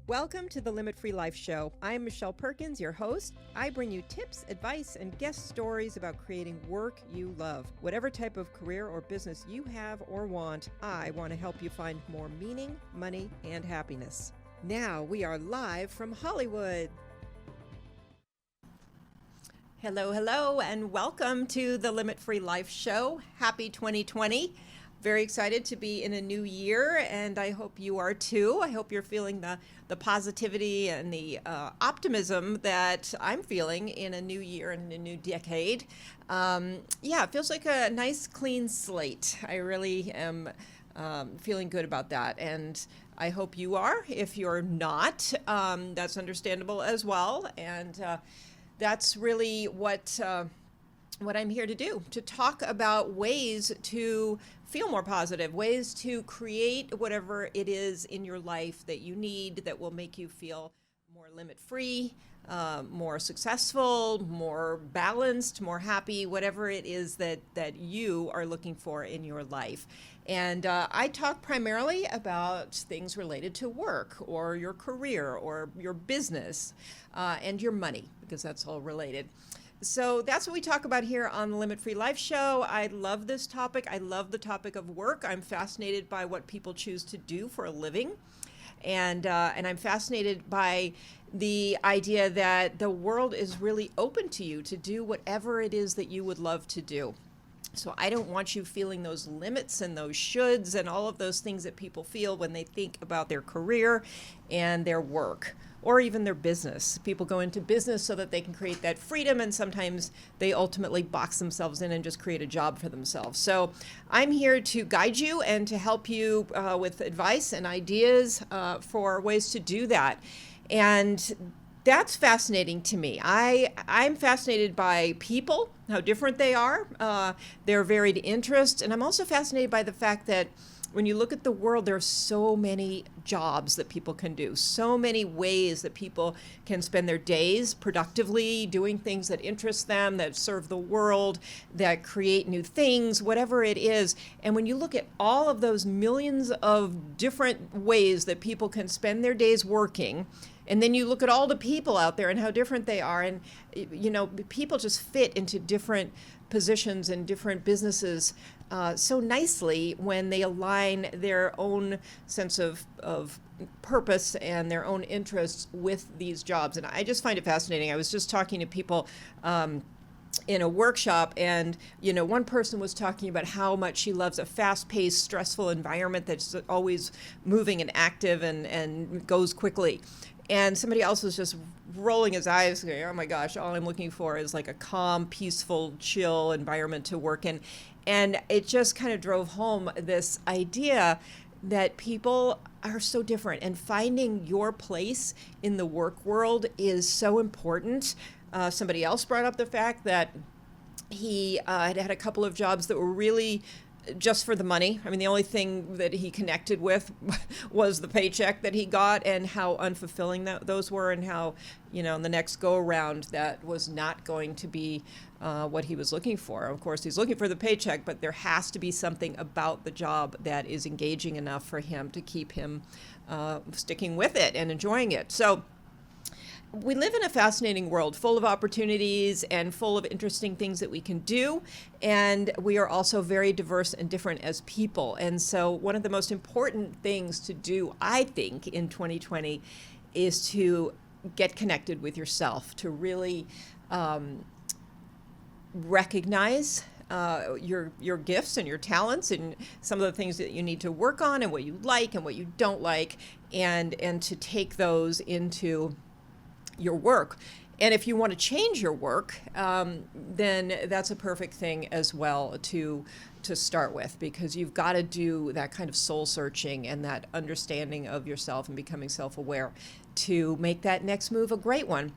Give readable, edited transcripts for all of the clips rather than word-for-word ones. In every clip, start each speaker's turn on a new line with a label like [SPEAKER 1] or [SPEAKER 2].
[SPEAKER 1] Welcome to the Limit Free Life Show. I'm Michelle Perkins, your host. I bring you tips, advice, and guest stories about creating work you love. Whatever type of career or business you have or want, I want to help you find more meaning, money, and happiness. Now we are live from Hollywood. Hello, and welcome to the Limit Free Life Show. Happy 2020. Very excited to be in a new year, and I hope you are too. I hope you're feeling the positivity and the optimism that I'm feeling in a new year and a new decade. It feels like a nice clean slate. I really am feeling good about that, and I hope you are. If you're not, that's understandable as well, and that's really what I'm here to do, to talk about ways to feel more positive, ways to create whatever it is in your life that you need that will make you feel more limit-free, more successful, more balanced, more happy, whatever it is that you are looking for in your life. And I talk primarily about things related to work or your career or your business and your money, because that's all related. So that's what we talk about here on the Limit Free Life Show. I love this topic. I love the topic of work. I'm fascinated by what people choose to do for a living. And I'm fascinated by the idea that the world is really open to you to do whatever it is that you would love to do. So I don't want you feeling those limits and those shoulds and all of those things that people feel when they think about their career and their work, or even their business. People go into business so that they can create that freedom, and sometimes they ultimately box themselves in and just create a job for themselves. So I'm here to guide you and to help you with advice and ideas for ways to do that. And that's fascinating to me. I'm fascinated by people, how different they are, their varied interests, and I'm also fascinated by the fact that when you look at the world, there are so many jobs that people can do, so many ways that people can spend their days productively doing things that interest them, that serve the world, that create new things, whatever it is. And when you look at all of those millions of different ways that people can spend their days working, and then you look at all the people out there and how different they are, and people just fit into different positions and different businesses so nicely when they align their own sense of purpose and their own interests with these jobs. And I just find it fascinating. I was just talking to people in a workshop, and one person was talking about how much she loves a fast-paced, stressful environment that's always moving and active and goes quickly. And somebody else was just rolling his eyes, going, oh my gosh, all I'm looking for is like a calm, peaceful, chill environment to work in. And it just kind of drove home this idea that people are so different, and finding your place in the work world is so important. Somebody else brought up the fact that he had a couple of jobs that were really just for the money. I mean, the only thing that he connected with was the paycheck that he got, and how unfulfilling those were, and how, in the next go around, that was not going to be what he was looking for. Of course, he's looking for the paycheck, but there has to be something about the job that is engaging enough for him to keep him sticking with it and enjoying it. So we live in a fascinating world full of opportunities and full of interesting things that we can do. And we are also very diverse and different as people. And so one of the most important things to do, I think, in 2020 is to get connected with yourself, to really recognize your gifts and your talents and some of the things that you need to work on, and what you like and what you don't like, and to take those into your work. And if you want to change your work, then that's a perfect thing as well to start with, because you've got to do that kind of soul searching and that understanding of yourself and becoming self-aware to make that next move a great one.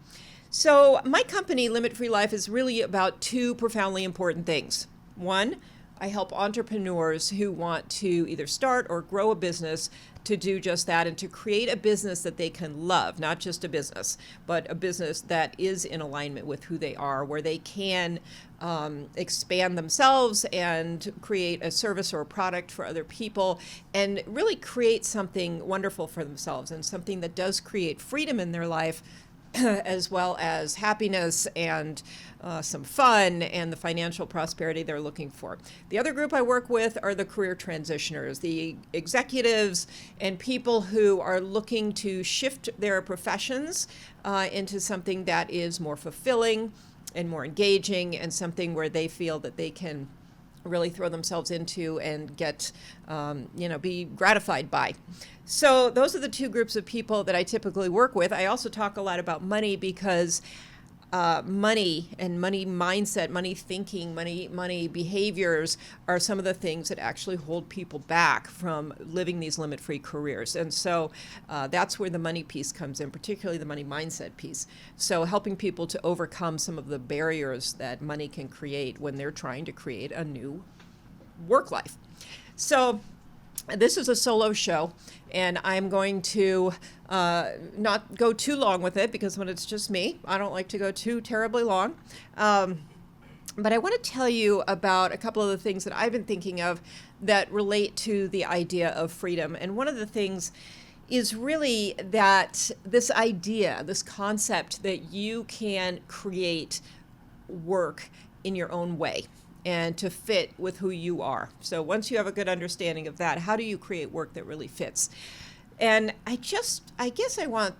[SPEAKER 1] So my company, Limit Free Life, is really about two profoundly important things. One, I help entrepreneurs who want to either start or grow a business to do just that and to create a business that they can love, not just a business, but a business that is in alignment with who they are, where they can expand themselves and create a service or a product for other people and really create something wonderful for themselves and something that does create freedom in their life as well as happiness and some fun and the financial prosperity they're looking for. The other group I work with are the career transitioners, the executives and people who are looking to shift their professions into something that is more fulfilling and more engaging and something where they feel that they can really throw themselves into and get, be gratified by. So those are the two groups of people that I typically work with. I also talk a lot about money because money and money mindset, money thinking, money behaviors are some of the things that actually hold people back from living these limit-free careers. And so that's where the money piece comes in, particularly the money mindset piece. So helping people to overcome some of the barriers that money can create when they're trying to create a new work life. So this is a solo show, and I'm going to not go too long with it because when it's just me, I don't like to go too terribly long. But I want to tell you about a couple of the things that I've been thinking of that relate to the idea of freedom. And one of the things is really that this idea, this concept that you can create work in your own way and to fit with who you are. So once you have a good understanding of that, how do you create work that really fits? And I guess I want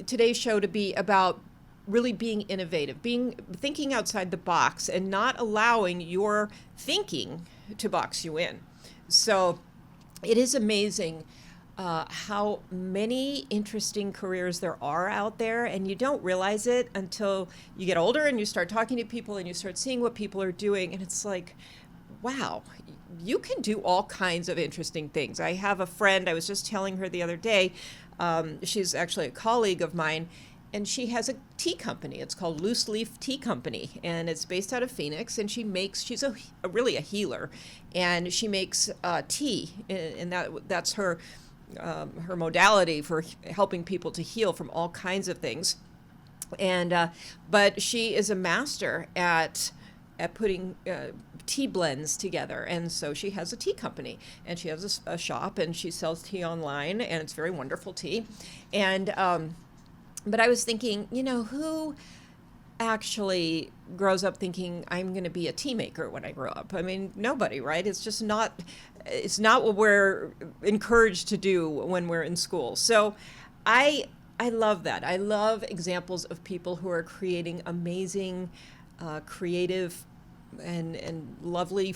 [SPEAKER 1] today's show to be about really being innovative, thinking outside the box and not allowing your thinking to box you in. So it is amazing how many interesting careers there are out there, and you don't realize it until you get older and you start talking to people and you start seeing what people are doing, and it's like, wow, you can do all kinds of interesting things. I have a friend, I was just telling her the other day, she's actually a colleague of mine, and she has a tea company. It's called Loose Leaf Tea Company, and it's based out of Phoenix, and she's really a healer, and she makes tea, and that's her modality for helping people to heal from all kinds of things. And but she is a master at putting tea blends together, and so she has a tea company, and she has a shop, and she sells tea online, and it's very wonderful tea. And but I was thinking, who actually grows up thinking I'm going to be a tea maker when I grow up? I mean, nobody, right? It's not what we're encouraged to do when we're in school. So I love that. I love examples of people who are creating amazing, creative and lovely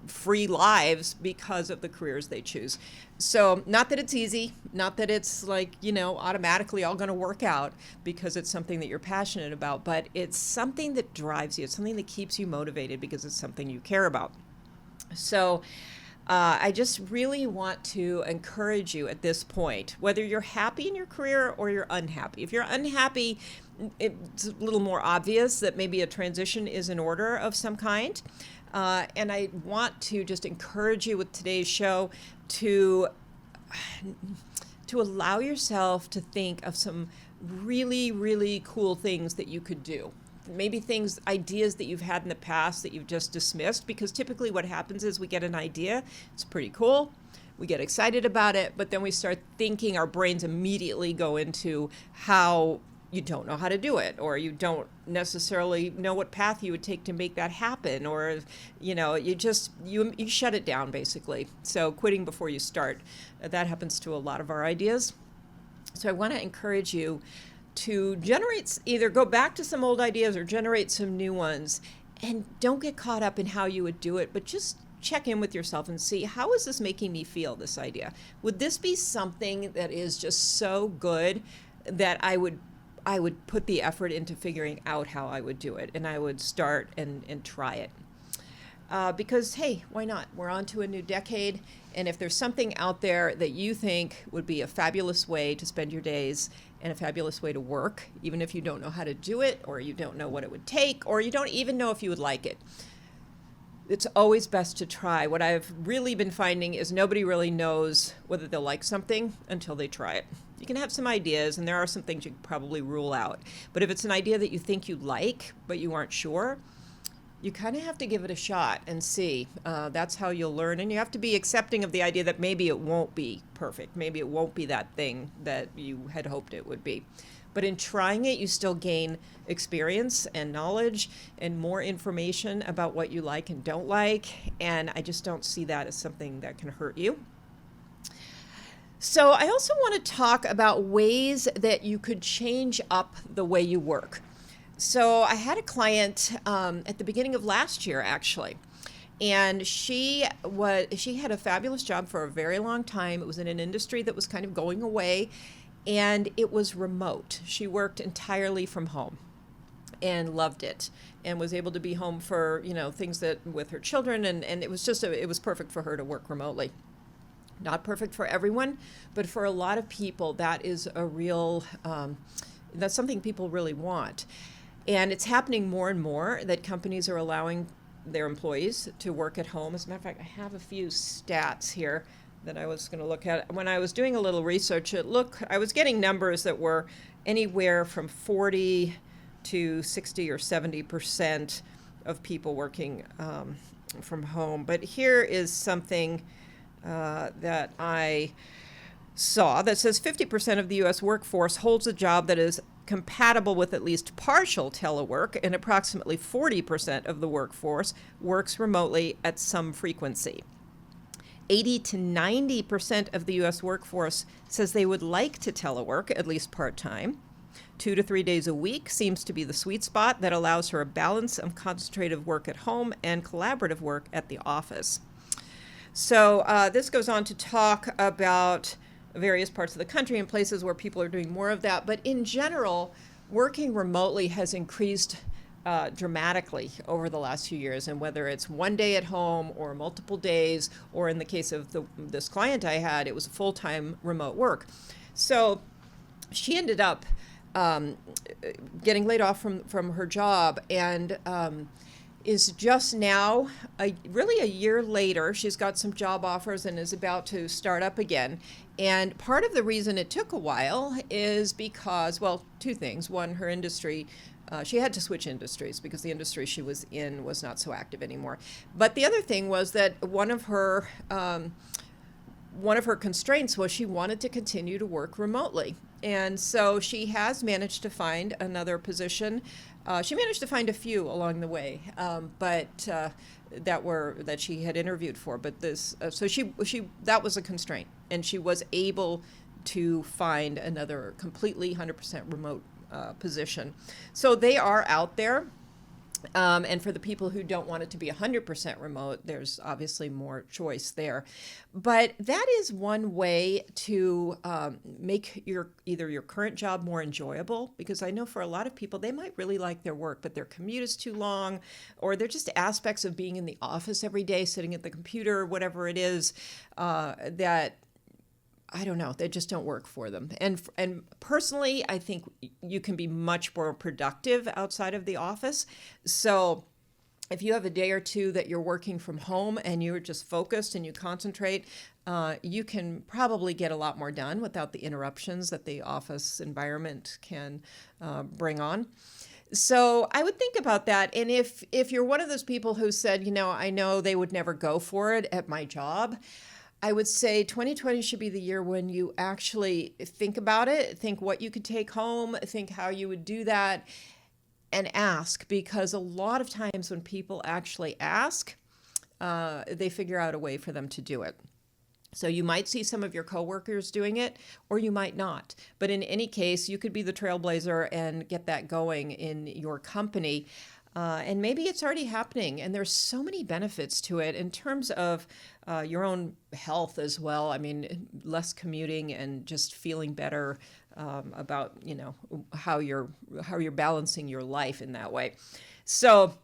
[SPEAKER 1] free lives because of the careers they choose. So not that it's easy, not that it's like, automatically all going to work out because it's something that you're passionate about, but it's something that drives you. It's something that keeps you motivated because it's something you care about. So I just really want to encourage you at this point, whether you're happy in your career or you're unhappy. If you're unhappy, it's a little more obvious that maybe a transition is in order of some kind. And I want to just encourage you with today's show to allow yourself to think of some really, really cool things that you could do. Maybe ideas that you've had in the past that you've just dismissed, because typically what happens is we get an idea, it's pretty cool, we get excited about it, but then we start thinking, our brains immediately go into how you don't know how to do it, or you don't necessarily know what path you would take to make that happen, or you shut it down basically. So quitting before you start, that happens to a lot of our ideas. So I want to encourage you to either go back to some old ideas or generate some new ones, and don't get caught up in how you would do it, but just check in with yourself and see, how is this making me feel, this idea? Would this be something that is just so good that I would put the effort into figuring out how I would do it, and I would start and try it? Because, hey, why not? We're on to a new decade, and if there's something out there that you think would be a fabulous way to spend your days and a fabulous way to work, even if you don't know how to do it, or you don't know what it would take, or you don't even know if you would like it, It's always best to try. What I've really been finding is nobody really knows whether they'll like something until they try it. You can have some ideas, and there are some things you can probably rule out. But if it's an idea that you think you like, but you aren't sure, you kind of have to give it a shot and see. That's how you'll learn. And you have to be accepting of the idea that maybe it won't be perfect. Maybe it won't be that thing that you had hoped it would be. But in trying it, you still gain experience and knowledge and more information about what you like and don't like. And I just don't see that as something that can hurt you. So I also want to talk about ways that you could change up the way you work. So I had a client at the beginning of last year, actually. And she had a fabulous job for a very long time. It was in an industry that was kind of going away. And it was remote. She worked entirely from home and loved it and was able to be home for, things that with her children. And it was it was perfect for her to work remotely. Not perfect for everyone, but for a lot of people, that is a real, that's something people really want. And it's happening more and more that companies are allowing their employees to work at home. As a matter of fact, I have a few stats here that I was going to look at. When I was doing a little research, I was getting numbers that were anywhere from 40 to 60 or 70% of people working from home. But here is something that I saw that says 50% of the U.S. workforce holds a job that is compatible with at least partial telework, and approximately 40% of the workforce works remotely at some frequency. 80 to 90% of the U.S. workforce says they would like to telework, at least part-time. 2 to 3 days a week seems to be the sweet spot that allows for a balance of concentrative work at home and collaborative work at the office. So this goes on to talk about various parts of the country and places where people are doing more of that. But in general, working remotely has increased dramatically over the last few years, and whether it's one day at home or multiple days, or in the case of this client I had, it was full-time remote work. So she ended up getting laid off from her job, and is just now, really a year later, she's got some job offers and is about to start up again. And part of the reason it took a while is because, well, two things. One, her industry, she had to switch industries because the industry she was in was not so active anymore. But the other thing was that one of her constraints was she wanted to continue to work remotely. And so she has managed to find another position. She managed to find a few along the way, but that she had interviewed for. But so that was a constraint, and she was able to find another completely 100% remote position. So they are out there. And for the people who don't want it to be 100% remote, there's obviously more choice there. But that is one way to make either your current job more enjoyable, because I know for a lot of people, they might really like their work, but their commute is too long, or they're just aspects of being in the office every day, sitting at the computer, whatever it is, that I don't know, they just don't work for them. And personally, I think you can be much more productive outside of the office. So if you have a day or two that you're working from home and you're just focused and you concentrate, you can probably get a lot more done without the interruptions that the office environment can bring on. So I would think about that. And if you're one of those people who said, I know they would never go for it at my job, I would say 2020 should be the year when you actually think about it, think what you could take home, think how you would do that, and ask. Because a lot of times when people actually ask, they figure out a way for them to do it. So you might see some of your coworkers doing it, or you might not. But in any case, you could be the trailblazer and get that going in your company. And maybe it's already happening, and there's so many benefits to it in terms of your own health as well. I mean, less commuting and just feeling better about how you're balancing your life in that way. So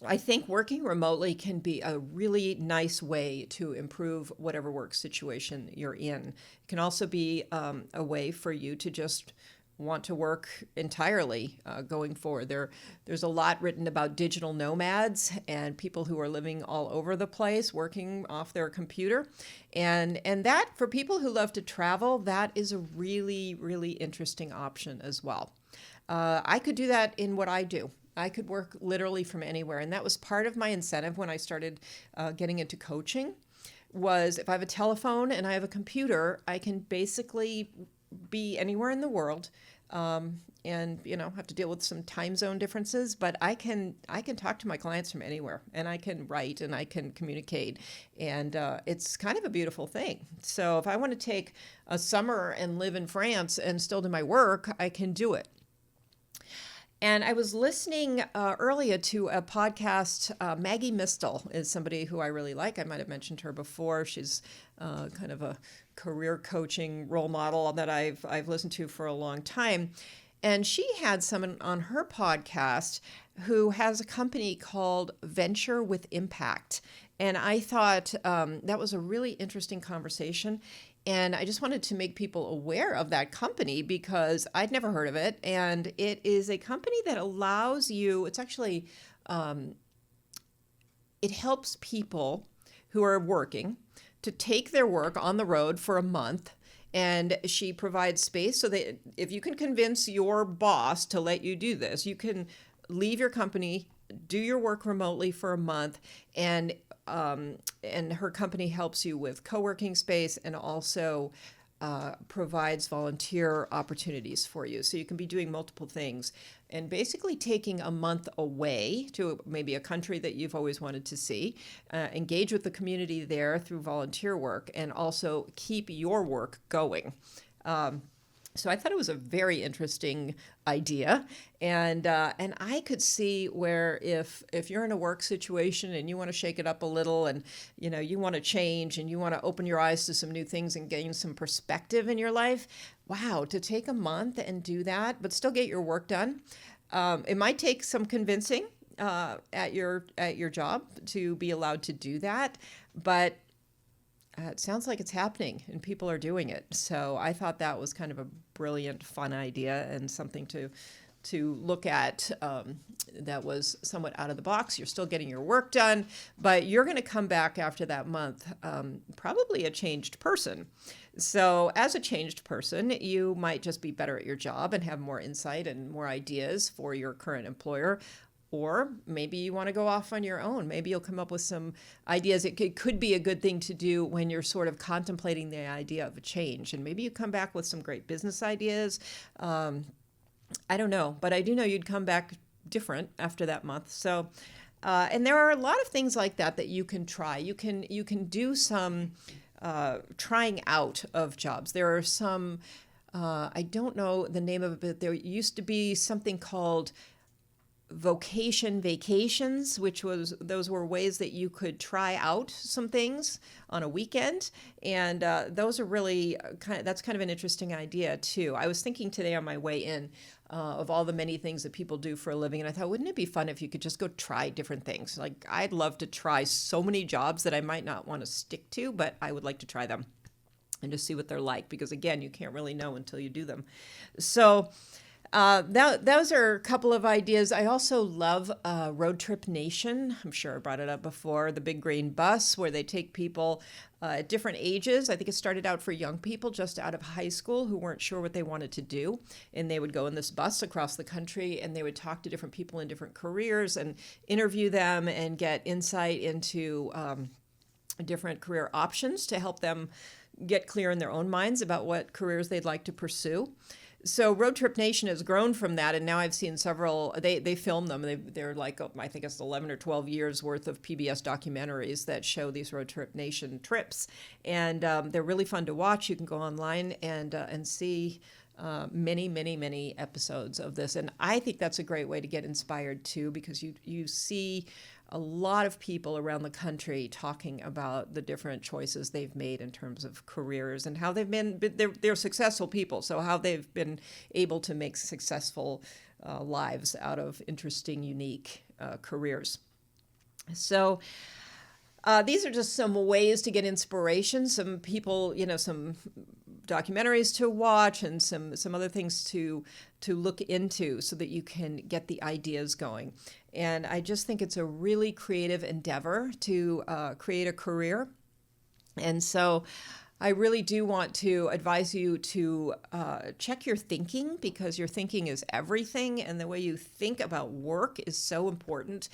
[SPEAKER 1] I think working remotely can be a really nice way to improve whatever work situation you're in. It can also be a way for you to just want to work entirely going forward. There's a lot written about digital nomads and people who are living all over the place, working off their computer. And that, for people who love to travel, that is a really, really interesting option as well. I could do that in what I do. I could work literally from anywhere. And that was part of my incentive when I started getting into coaching, was if I have a telephone and I have a computer, I can basically be anywhere in the world, and have to deal with some time zone differences, but I can talk to my clients from anywhere, and I can write and I can communicate, and it's kind of a beautiful thing. So if I want to take a summer and live in France and still do my work, I can do it. And I was listening earlier to a podcast. Maggie Mistel is somebody who I really like. I might have mentioned her before. She's kind of a career coaching role model that I've listened to for a long time. And she had someone on her podcast who has a company called Venture with Impact. And I thought that was a really interesting conversation. And I just wanted to make people aware of that company because I'd never heard of it. And it is a company that allows you, it's actually, it helps people who are working to take their work on the road for a month. And she provides space so that if you can convince your boss to let you do this, you can leave your company, do your work remotely for a month, and her company helps you with co-working space and also provides volunteer opportunities for you. So you can be doing multiple things and basically taking a month away to maybe a country that you've always wanted to see, engage with the community there through volunteer work, and also keep your work going. So I thought it was a very interesting idea, and I could see where if you're in a work situation and you want to shake it up a little, and you want to change and you want to open your eyes to some new things and gain some perspective in your life, wow, to take a month and do that, but still get your work done. It might take some convincing at your job to be allowed to do that, but it sounds like it's happening and people are doing it. So I thought that was kind of a brilliant, fun idea and something to look at that was somewhat out of the box. You're still getting your work done, but you're going to come back after that month probably a changed person. So as a changed person, you might just be better at your job and have more insight and more ideas for your current employer. Or maybe you want to go off on your own. Maybe you'll come up with some ideas. It could be a good thing to do when you're sort of contemplating the idea of a change. And maybe you come back with some great business ideas. I don't know, but I do know you'd come back different after that month. So, and there are a lot of things like that you can try. You can do some trying out of jobs. There are some, I don't know the name of it, but there used to be something called vocation vacations, those were ways that you could try out some things on a weekend, and those are really that's kind of an interesting idea too. I was thinking today on my way in of all the many things that people do for a living, and I thought, wouldn't it be fun if you could just go try different things? Like, I'd love to try so many jobs that I might not want to stick to, but I would like to try them and just see what they're like, because again, you can't really know until you do them. So those are a couple of ideas. I also love Road Trip Nation. I'm sure I brought it up before. The Big Green Bus, where they take people at different ages. I think it started out for young people just out of high school who weren't sure what they wanted to do. And they would go in this bus across the country and they would talk to different people in different careers and interview them and get insight into different career options to help them get clear in their own minds about what careers they'd like to pursue. So Road Trip Nation has grown from that, and now I've seen several, they film them. They're like, I think it's 11 or 12 years worth of PBS documentaries that show these Road Trip Nation trips. And they're really fun to watch. You can go online and see many, many, many episodes of this. And I think that's a great way to get inspired too, because you see a lot of people around the country talking about the different choices they've made in terms of careers and how they're successful people. So how they've been able to make successful lives out of interesting, unique careers. So these are just some ways to get inspiration. Some people, some documentaries to watch and some other things to look into so that you can get the ideas going. And I just think it's a really creative endeavor to create a career. And so I really do want to advise you to check your thinking, because your thinking is everything, and the way you think about work is so important.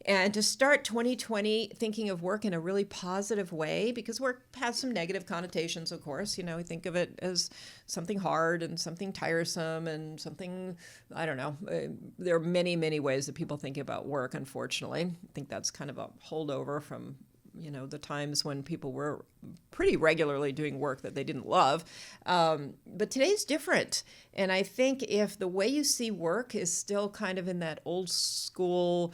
[SPEAKER 1] And to start 2020 thinking of work in a really positive way, because work has some negative connotations, of course. You know, we think of it as something hard and something tiresome and something, I don't know. There are many, many ways that people think about work, unfortunately. I think that's kind of a holdover from, you know, the times when people were pretty regularly doing work that they didn't love. But today's different. And I think if the way you see work is still kind of in that old school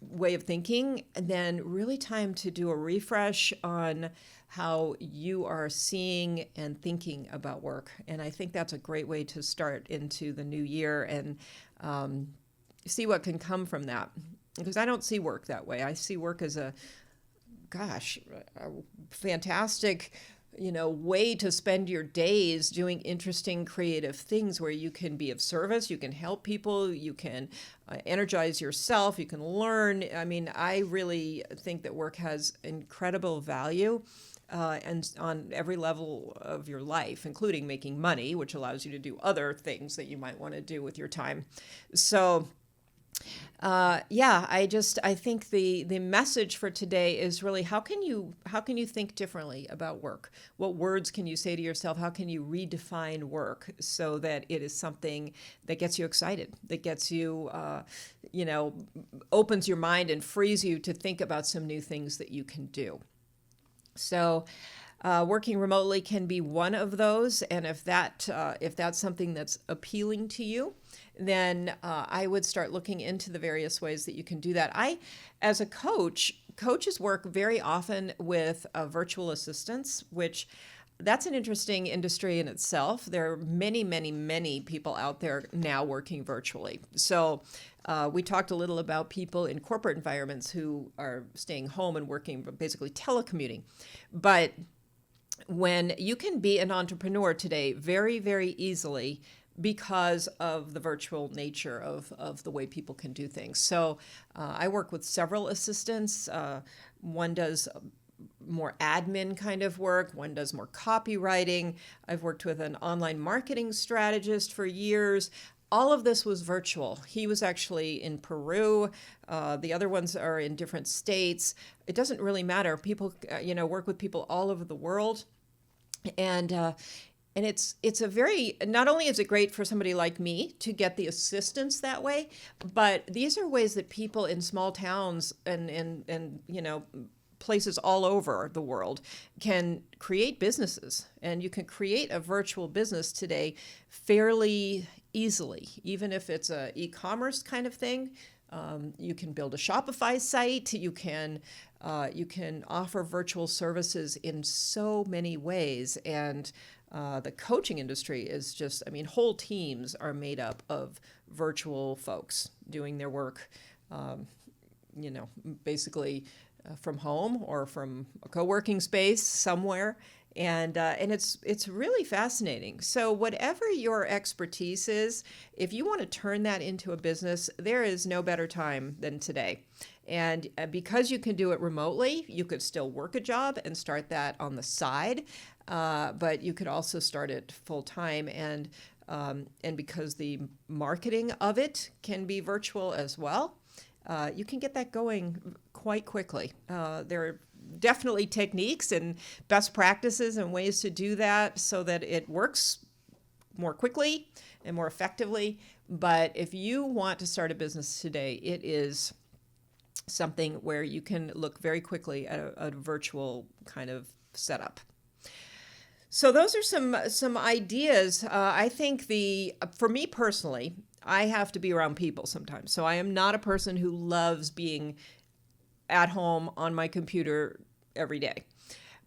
[SPEAKER 1] way of thinking, then really time to do a refresh on how you are seeing and thinking about work. And I think that's a great way to start into the new year and see what can come from that. Because I don't see work that way. I see work as a fantastic, you know, way to spend your days doing interesting, creative things where you can be of service, you can help people, you can energize yourself, you can learn. I mean, I really think that work has incredible value and on every level of your life, including making money, which allows you to do other things that you might want to do with your time. So I think the message for today is really how can you think differently about work? What words can you say to yourself? How can you redefine work so that it is something that gets you excited, that gets you, opens your mind and frees you to think about some new things that you can do. So working remotely can be one of those, and if that's something that's appealing to you, then I would start looking into the various ways that you can do that. As a coaches work very often with virtual assistants, which that's an interesting industry in itself. There are many, many, many people out there now working virtually. So we talked a little about people in corporate environments who are staying home and working, basically telecommuting. But when you can be an entrepreneur today very, very easily because of the virtual nature of the way people can do things. So I work with several assistants. One does more admin kind of work. One does more copywriting. I've worked with an online marketing strategist for years. All of this was virtual. He was actually in Peru. The other ones are in different states. It doesn't really matter. People, work with people all over the world. And it's a very, not only is it great for somebody like me to get the assistance that way, but these are ways that people in small towns and places all over the world can create businesses. And you can create a virtual business today fairly easily, even if it's a e-commerce kind of thing. You can build a Shopify site. You can offer virtual services in so many ways. And the coaching industry is just, whole teams are made up of virtual folks doing their work, basically from home or from a co-working space somewhere. And it's really fascinating. So whatever your expertise is, if you want to turn that into a business, there is no better time than today. And because you can do it remotely, you could still work a job and start that on the side, but you could also start it full time. And because the marketing of it can be virtual as well, you can get that going quite quickly. There are definitely techniques and best practices and ways to do that so that it works more quickly and more effectively. But if you want to start a business today, it is something where you can look very quickly at a virtual kind of setup. So those are some ideas. I think for me personally, I have to be around people sometimes. So I am not a person who loves being at home on my computer every day.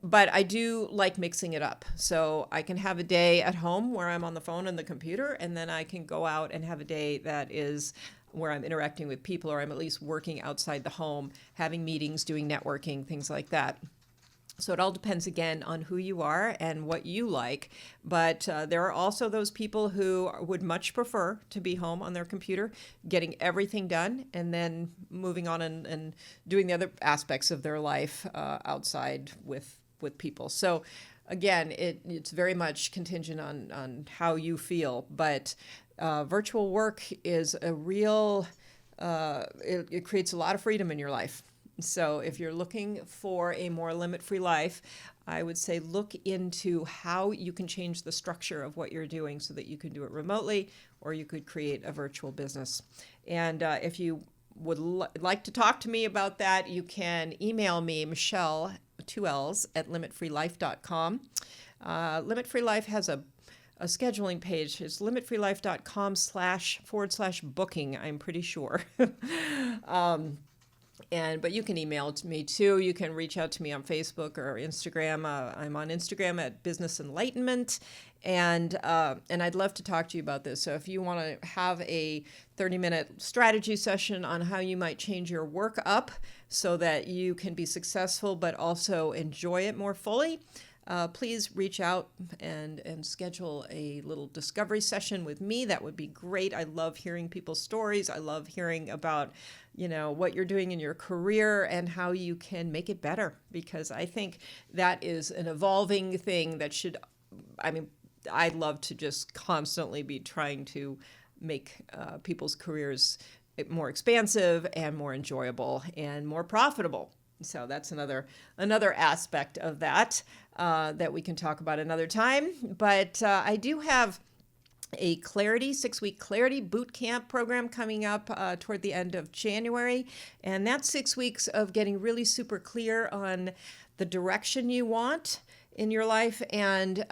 [SPEAKER 1] But I do like mixing it up. So I can have a day at home where I'm on the phone and the computer, and then I can go out and have a day that is where I'm interacting with people, or I'm at least working outside the home, having meetings, doing networking, things like that. So it all depends again on who you are and what you like. But there are also those people who would much prefer to be home on their computer, getting everything done, and then moving on and doing the other aspects of their life outside with people. So again, it's very much contingent on how you feel. But virtual work is a real, it creates a lot of freedom in your life. So if you're looking for a more limit-free life, I would say look into how you can change the structure of what you're doing so that you can do it remotely, or you could create a virtual business. And if you would like to talk to me about that, you can email me, Michelle, 2 L's, at limitfreelife.com. Limit Free Life has a scheduling page. It's limitfreelife.com//booking, I'm pretty sure. But you can email to me too. You can reach out to me on Facebook or Instagram. I'm on Instagram at Business Enlightenment, and I'd love to talk to you about this. So if you want to have a 30-minute strategy session on how you might change your work up so that you can be successful but also enjoy it more fully, please reach out and schedule a little discovery session with me. That would be great. I love hearing people's stories. I love hearing about, what you're doing in your career and how you can make it better, because I think that is an evolving thing that I'd love to just constantly be trying to make people's careers more expansive and more enjoyable and more profitable. So that's another aspect of that that we can talk about another time. But I do have a 6-week Clarity Boot Camp program coming up toward the end of January. And that's 6 weeks of getting really super clear on the direction you want in your life and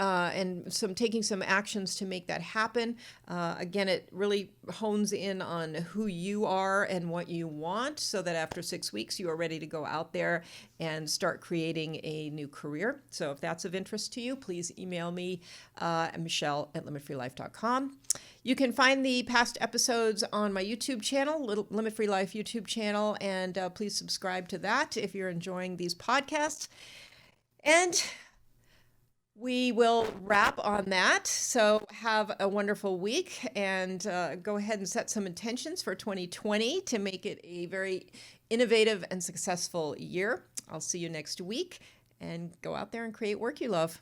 [SPEAKER 1] taking some actions to make that happen. Again, it really hones in on who you are and what you want, so that after 6 weeks, you are ready to go out there and start creating a new career. So if that's of interest to you, please email me, Michelle at limitfreelife.com. You can find the past episodes on my YouTube channel, Limit Free Life YouTube channel, and please subscribe to that if you're enjoying these podcasts. And we will wrap on that. So have a wonderful week, and go ahead and set some intentions for 2020 to make it a very innovative and successful year. I'll see you next week, and go out there and create work you love.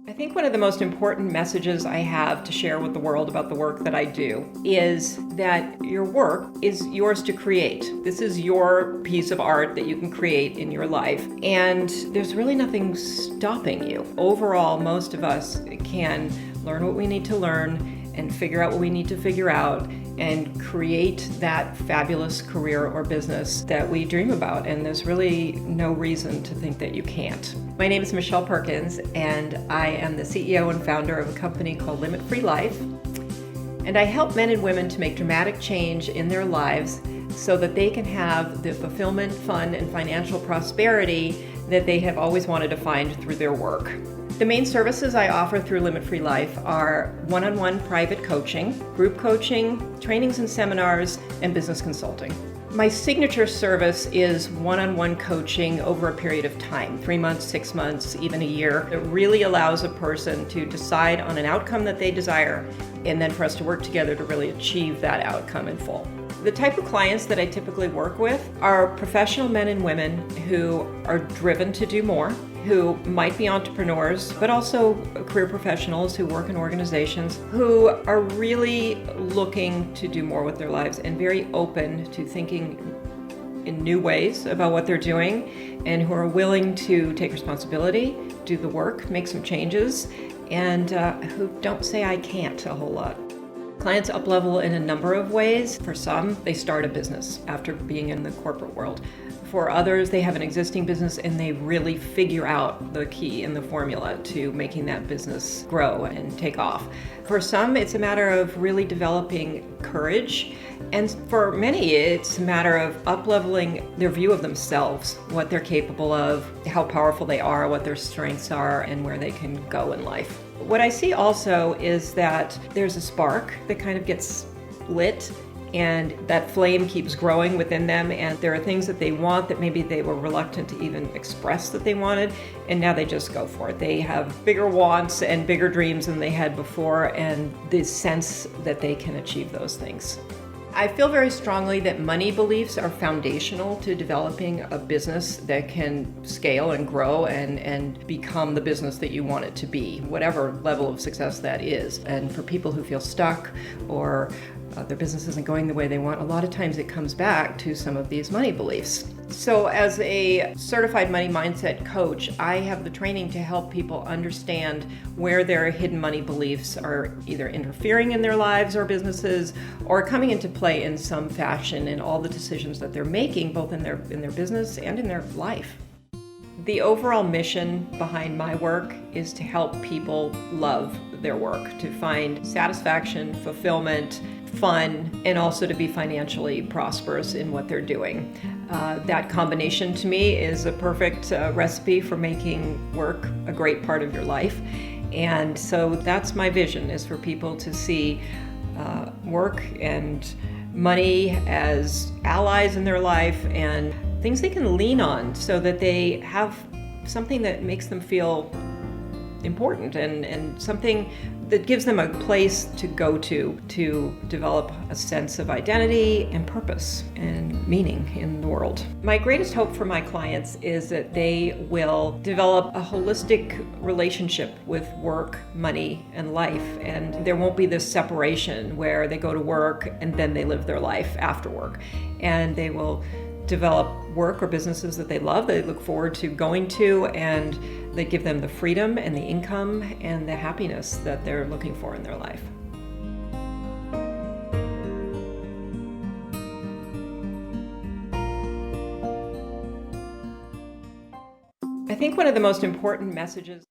[SPEAKER 1] I think one of the most important messages I have to share with the world about the work that I do is that your work is yours to create. This is your piece of art that you can create in your life, and there's really nothing stopping you. Overall, most of us can learn what we need to learn and figure out what we need to figure out and create that fabulous career or business that we dream about. And there's really no reason to think that you can't. My name is Michelle Perkins, and I am the CEO and founder of a company called Limit Free Life. And I help men and women to make dramatic change in their lives so that they can have the fulfillment, fun, and financial prosperity that they have always wanted to find through their work. The main services I offer through Limit Free Life are one-on-one private coaching, group coaching, trainings and seminars, and business consulting. My signature service is one-on-one coaching over a period of time, 3 months, 6 months, even a year. It really allows a person to decide on an outcome that they desire, and then for us to work together to really achieve that outcome in full. The type of clients that I typically work with are professional men and women who are driven to do more, who might be entrepreneurs, but also career professionals who work in organizations, who are really looking to do more with their lives and very open to thinking in new ways about what they're doing, and who are willing to take responsibility, do the work, make some changes, and who don't say I can't a whole lot. Clients up-level in a number of ways. For some, they start a business after being in the corporate world. For others, they have an existing business and they really figure out the key and the formula to making that business grow and take off. For some, it's a matter of really developing courage. And for many, it's a matter of up-leveling their view of themselves, what they're capable of, how powerful they are, what their strengths are, and where they can go in life. What I see also is that there's a spark that kind of gets lit and that flame keeps growing within them, and there are things that they want that maybe they were reluctant to even express that they wanted, and now they just go for it. They have bigger wants and bigger dreams than they had before, and the sense that they can achieve those things. I feel very strongly that money beliefs are foundational to developing a business that can scale and grow and become the business that you want it to be, whatever level of success that is. And for people who feel stuck or their business isn't going the way they want, a lot of times it comes back to some of these money beliefs. So as a certified money mindset coach, I have the training to help people understand where their hidden money beliefs are either interfering in their lives or businesses or coming into play in some fashion in all the decisions that they're making, both in their business and in their life. The overall mission behind my work is to help people love their work, to find satisfaction, fulfillment, fun, and also to be financially prosperous in what they're doing. That combination to me is a perfect recipe for making work a great part of your life. And so that's my vision, is for people to see work and money as allies in their life and things they can lean on so that they have something that makes them feel important and something that gives them a place to go to develop a sense of identity and purpose and meaning in the world. My greatest hope for my clients is that they will develop a holistic relationship with work, money, and life, and there won't be this separation where they go to work and then they live their life after work, and they will develop work or businesses that they love, they look forward to going to, and they give them the freedom and the income and the happiness that they're looking for in their life. I think one of the most important messages